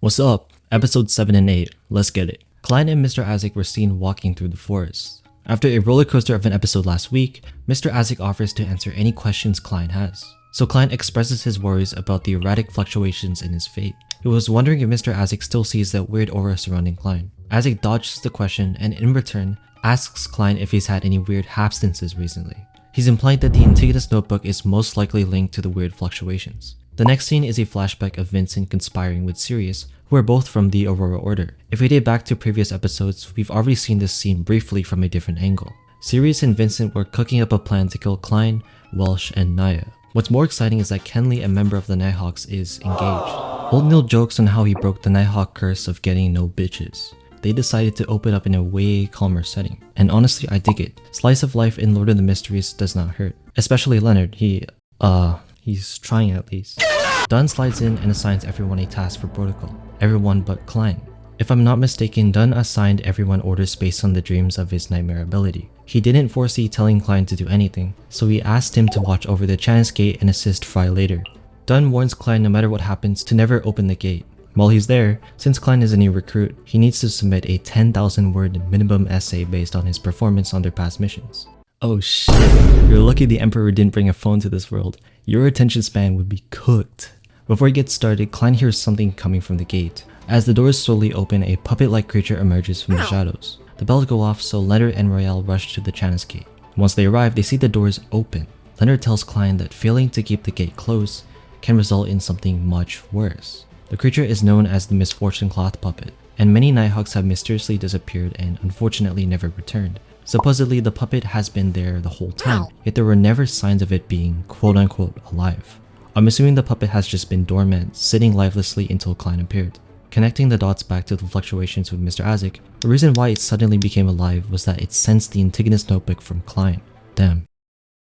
What's up? Episode 7 and 8. Let's get it. Klein and Mr. Isaac were seen walking through the forest. After a roller coaster of an episode last week, Mr. Isaac offers to answer any questions Klein has. So Klein expresses his worries about the erratic fluctuations in his fate. He was wondering if Mr. Isaac still sees that weird aura surrounding Klein. Isaac dodges the question and in return, asks Klein if he's had any weird absences recently. He's implying that the Antigonus notebook is most likely linked to the weird fluctuations. The next scene is a flashback of Vincent conspiring with Sirius, who are both from the Aurora Order. If we date back to previous episodes, we've already seen this scene briefly from a different angle. Sirius and Vincent were cooking up a plan to kill Klein, Welsh, and Naya. What's more exciting is that Kenley, a member of the Nighthawks, is engaged. Old Neil jokes on how he broke the Nighthawk curse of getting no bitches. They decided to open up in a way calmer setting. And honestly, I dig it. Slice of life in Lord of the Mysteries does not hurt. Especially Leonard, he's trying at least. Dunn slides in and assigns everyone a task for protocol. Everyone but Klein. If I'm not mistaken, Dunn assigned everyone orders based on the dreams of his nightmare ability. He didn't foresee telling Klein to do anything, so he asked him to watch over the Chance gate and assist Fry later. Dunn warns Klein no matter what happens to never open the gate. While he's there, since Klein is a new recruit, he needs to submit a 10,000 word minimum essay based on his performance on their past missions. Oh shit, you're lucky the Emperor didn't bring a phone to this world. Your attention span would be cooked. Before he gets started, Klein hears something coming from the gate. As the doors slowly open, a puppet-like creature emerges from the shadows. The bells go off, so Leonard and Royale rush to the Chance gate. Once they arrive, they see the doors open. Leonard tells Klein that failing to keep the gate closed can result in something much worse. The creature is known as the Misfortune Cloth Puppet, and many Nighthawks have mysteriously disappeared and unfortunately never returned. Supposedly, the puppet has been there the whole time, yet there were never signs of it being quote-unquote alive. I'm assuming the puppet has just been dormant, sitting lifelessly until Klein appeared. Connecting the dots back to the fluctuations with Mr. Isaac, the reason why it suddenly became alive was that it sensed the Antigonus notebook from Klein. Damn.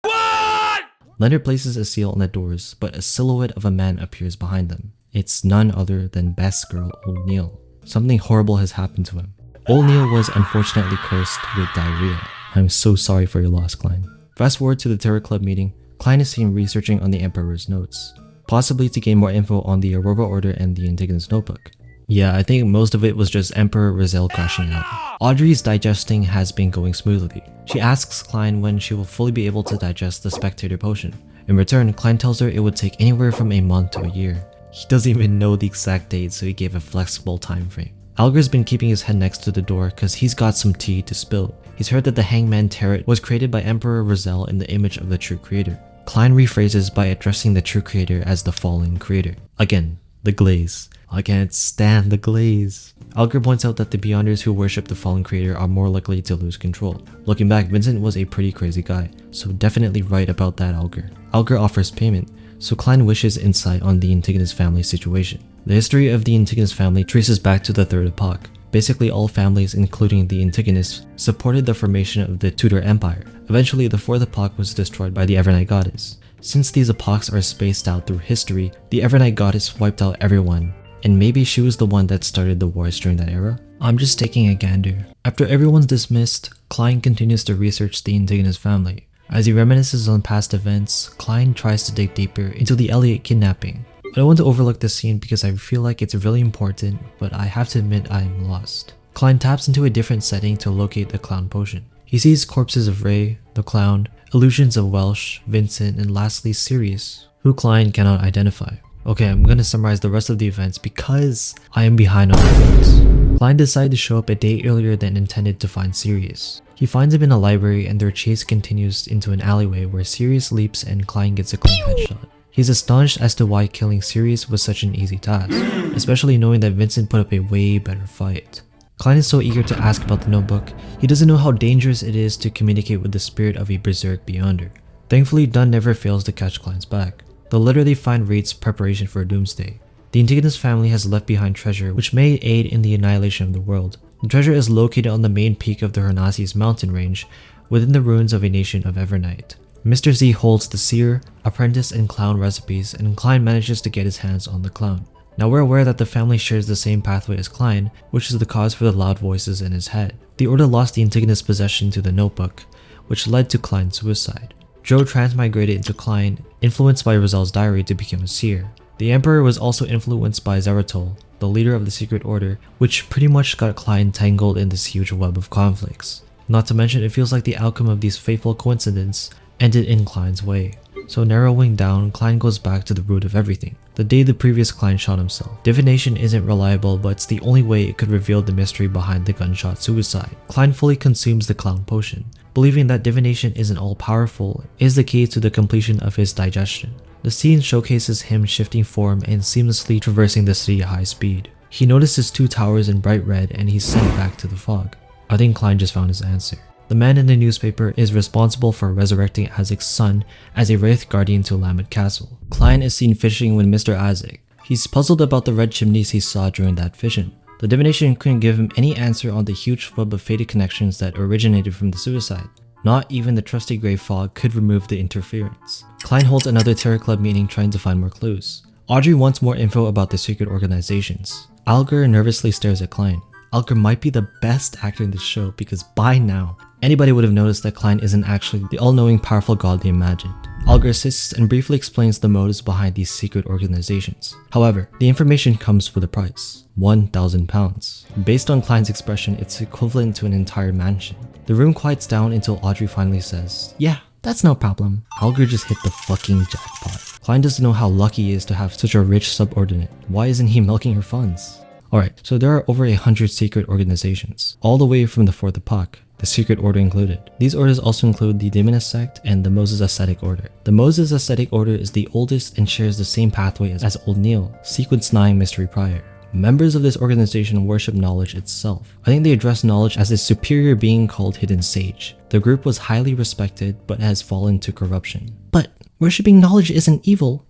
What? Leonard places a seal on the doors, but a silhouette of a man appears behind them. It's none other than best girl Old Neil. Something horrible has happened to him. Old Neil was unfortunately cursed with diarrhea. I'm so sorry for your loss, Klein. Fast forward to the Terror Club meeting. Klein is seen researching on the Emperor's notes, possibly to gain more info on the Aurora Order and the Antigonus notebook. Yeah, I think most of it was just Emperor Rizal crashing out. Audrey's digesting has been going smoothly. She asks Klein when she will fully be able to digest the Spectator potion. In return, Klein tells her it would take anywhere from a month to a year. He doesn't even know the exact date, so he gave a flexible time frame. Alger's been keeping his head next to the door because he's got some tea to spill. He's heard that the Hangman Turret was created by Emperor Rizal in the image of the true creator. Klein rephrases by addressing the true creator as the fallen creator. Again, the glaze. I can't stand the glaze. Alger points out that the Beyonders who worship the fallen creator are more likely to lose control. Looking back, Vincent was a pretty crazy guy, so definitely right about that, Alger. Alger offers payment, so Klein wishes insight on the Antigonus family situation. The history of the Antigonus family traces back to the Third Epoch. Basically, all families, including the Antagonists, supported the formation of the Tudor Empire. Eventually, the Fourth Epoch was destroyed by the Evernight Goddess. Since these epochs are spaced out through history, the Evernight Goddess wiped out everyone, and maybe she was the one that started the wars during that era? I'm just taking a gander. After everyone's dismissed, Klein continues to research the Antigonus family. As he reminisces on past events, Klein tries to dig deeper into the Elliot kidnapping. I don't want to overlook this scene because I feel like it's really important, but I have to admit I'm lost. Klein taps into a different setting to locate the clown potion. He sees corpses of Ray, the clown, illusions of Welsh, Vincent, and lastly Sirius, who Klein cannot identify. Okay, I'm gonna summarize the rest of the events because I am behind on the notes. Klein decided to show up a day earlier than intended to find Sirius. He finds him in a library and their chase continues into an alleyway where Sirius leaps and Klein gets a clean headshot. He's astonished as to why killing Sirius was such an easy task, especially knowing that Vincent put up a way better fight. Klein is so eager to ask about the notebook, he doesn't know how dangerous it is to communicate with the spirit of a berserk Beyonder. Thankfully, Dunn never fails to catch Klein's back. The letter they find reads preparation for doomsday. The Antigonus family has left behind treasure which may aid in the annihilation of the world. The treasure is located on the main peak of the Hernasi's mountain range within the ruins of a nation of Evernight. Mr. Z holds the seer, apprentice, and clown recipes, and Klein manages to get his hands on the clown. Now we're aware that the family shares the same pathway as Klein, which is the cause for the loud voices in his head. The Order lost the Antigonus possession to the notebook, which led to Klein's suicide. Joe transmigrated into Klein, influenced by Rizal's diary to become a seer. The Emperor was also influenced by Zeratol, the leader of the Secret Order, which pretty much got Klein tangled in this huge web of conflicts. Not to mention, it feels like the outcome of these fateful coincidences ended in Klein's way. So narrowing down, Klein goes back to the root of everything. The day the previous Klein shot himself. Divination isn't reliable, but it's the only way it could reveal the mystery behind the gunshot suicide. Klein fully consumes the clown potion, believing that divination isn't all-powerful is the key to the completion of his digestion. The scene showcases him shifting form and seamlessly traversing the city at high speed. He notices two towers in bright red and he's sent back to the fog. I think Klein just found his answer. The man in the newspaper is responsible for resurrecting Azik's son as a Wraith Guardian to Lamed Castle. Klein is seen fishing with Mr. Azik. He's puzzled about the red chimneys he saw during that vision. The divination couldn't give him any answer on the huge web of fated connections that originated from the suicide. Not even the trusty grey fog could remove the interference. Klein holds another Terror Club meeting trying to find more clues. Audrey wants more info about the secret organizations. Alger nervously stares at Klein. Alger might be the best actor in the show because by now, anybody would have noticed that Klein isn't actually the all-knowing powerful god they imagined. Alger assists and briefly explains the motives behind these secret organizations. However, the information comes with a price, £1,000. Based on Klein's expression, it's equivalent to an entire mansion. The room quiets down until Audrey finally says, "Yeah, that's no problem." Alger just hit the fucking jackpot. Klein doesn't know how lucky he is to have such a rich subordinate. Why isn't he milking her funds? Alright, so there are over 100 secret organizations, all the way from the Fourth Epoch, the Secret Order included. These orders also include the Demonist Sect and the Moses Ascetic Order. The Moses Ascetic Order is the oldest and shares the same pathway as Old Neil, Sequence 9 Mystery Prior. Members of this organization worship knowledge itself. I think they address knowledge as a superior being called Hidden Sage. The group was highly respected but has fallen to corruption. But worshipping knowledge isn't evil.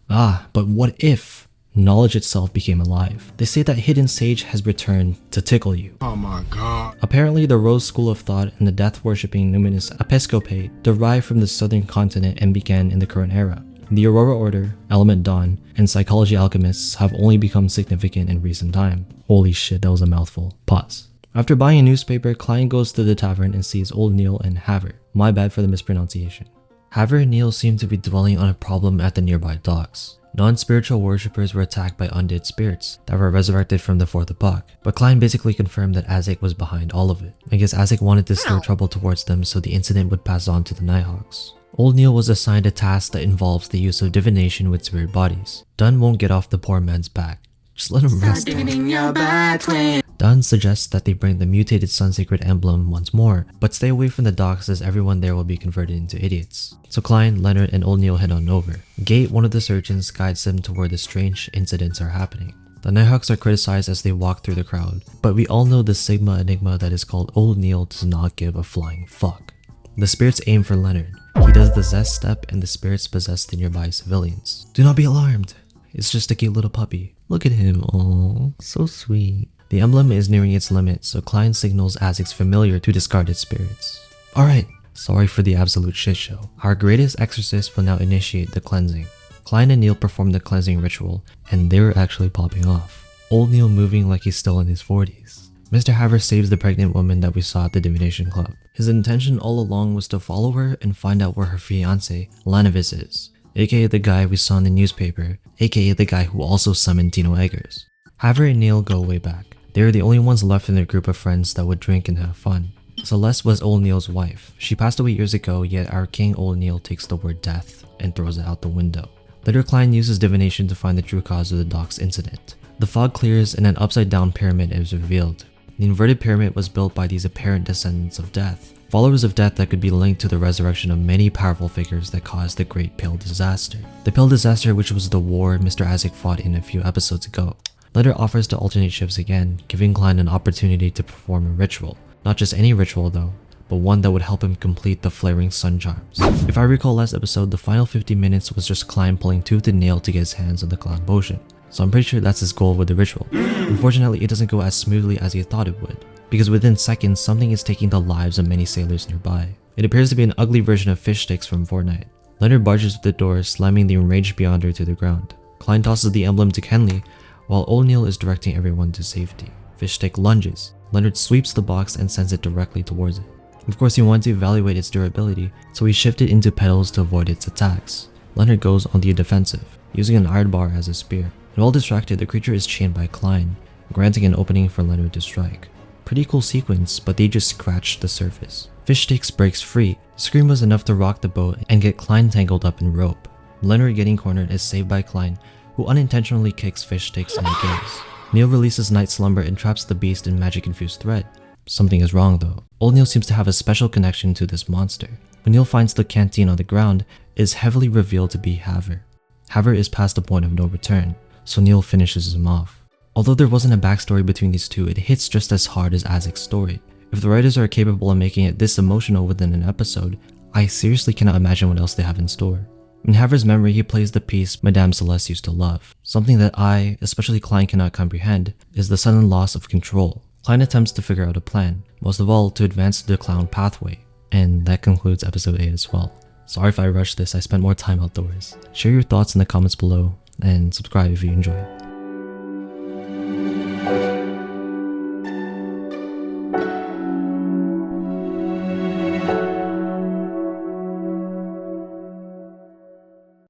But what if knowledge itself became alive? They say that Hidden Sage has returned to tickle you. Oh my god. Apparently the Rose School of Thought and the death-worshipping Numinous Episcopate derived from the southern continent and began in the current era. The Aurora Order, Element Dawn, and Psychology Alchemists have only become significant in recent time. Holy shit, that was a mouthful. Pause. After buying a newspaper, Klein goes to the tavern and sees Old Neil and Haver. My bad for the mispronunciation. Haver and Neil seem to be dwelling on a problem at the nearby docks. Non-spiritual worshippers were attacked by undead spirits that were resurrected from the Fourth Epoch, but Klein basically confirmed that Azik was behind all of it. I guess Azik wanted to stir trouble towards them so the incident would pass on to the Nighthawks. Old Neil was assigned a task that involves the use of divination with spirit bodies. Dunn won't get off the poor man's back. Just let him rest. Dunn suggests that they bring the mutated Sun Sacred emblem once more, but stay away from the docks as everyone there will be converted into idiots. So Klein, Leonard, and Old Neil head on over. Gate, one of the surgeons, guides them to where the strange incidents are happening. The Nighthawks are criticized as they walk through the crowd, but we all know the Sigma enigma that is called Old Neil does not give a flying fuck. The spirits aim for Leonard. He does the Zest step and the spirits possess the nearby civilians. Do not be alarmed. It's just a cute little puppy. Look at him. Oh, so sweet. The emblem is nearing its limit, so Klein signals Azik's familiar to discard its spirits. Alright, sorry for the absolute shit show. Our greatest exorcist will now initiate the cleansing. Klein and Neil perform the cleansing ritual, and they were actually popping off. Old Neil moving like he's still in his 40s. Mr. Haver saves the pregnant woman that we saw at the Divination Club. His intention all along was to follow her and find out where her fiancé, Lanavis, is, aka the guy we saw in the newspaper, aka the guy who also summoned Tino Eggers. Haver and Neil go way back. They are the only ones left in their group of friends that would drink and have fun. Celeste was Old Neil's wife. She passed away years ago, yet our king Old Neil takes the word death and throws it out the window. Later, Klein uses divination to find the true cause of the docks incident. The fog clears and an upside-down pyramid is revealed. The inverted pyramid was built by these apparent descendants of death, followers of death that could be linked to the resurrection of many powerful figures that caused the Great Pale Disaster. The Pale Disaster, which was the war Mr. Azik fought in a few episodes ago. Leonard offers to alternate shifts again, giving Klein an opportunity to perform a ritual. Not just any ritual though, but one that would help him complete the flaring sun charms. If I recall last episode, the final 50 minutes was just Klein pulling tooth and nail to get his hands on the clown potion. So I'm pretty sure that's his goal with the ritual. Unfortunately, it doesn't go as smoothly as he thought it would, because within seconds, something is taking the lives of many sailors nearby. It appears to be an ugly version of fish sticks from Fortnite. Leonard barges through the door, slamming the enraged Beyonder to the ground. Klein tosses the emblem to Kenley, while Old Neil is directing everyone to safety. Fishstick lunges. Leonard sweeps the box and sends it directly towards it. Of course, he wanted to evaluate its durability, so he shifted into petals to avoid its attacks. Leonard goes on the defensive, using an iron bar as a spear. And while distracted, the creature is chained by Klein, granting an opening for Leonard to strike. Pretty cool sequence, but they just scratched the surface. Kavtix breaks free. The scream was enough to rock the boat and get Klein tangled up in rope. Leonard getting cornered is saved by Klein, who unintentionally kicks Kavtix in the gaze. Neil releases Night Slumber and traps the beast in magic-infused thread. Something is wrong though. Old Neil seems to have a special connection to this monster. When Neil finds the canteen on the ground, it is heavily revealed to be Haver. Haver is past the point of no return, so Neil finishes him off. Although there wasn't a backstory between these two, it hits just as hard as Isaac's story. If the writers are capable of making it this emotional within an episode, I seriously cannot imagine what else they have in store. In Haver's memory, he plays the piece Madame Celeste used to love. Something that I, especially Klein, cannot comprehend is the sudden loss of control. Klein attempts to figure out a plan, most of all to advance the clown pathway. And that concludes episode 8 as well. Sorry if I rushed this, I spent more time outdoors. Share your thoughts in the comments below, and subscribe if you enjoy.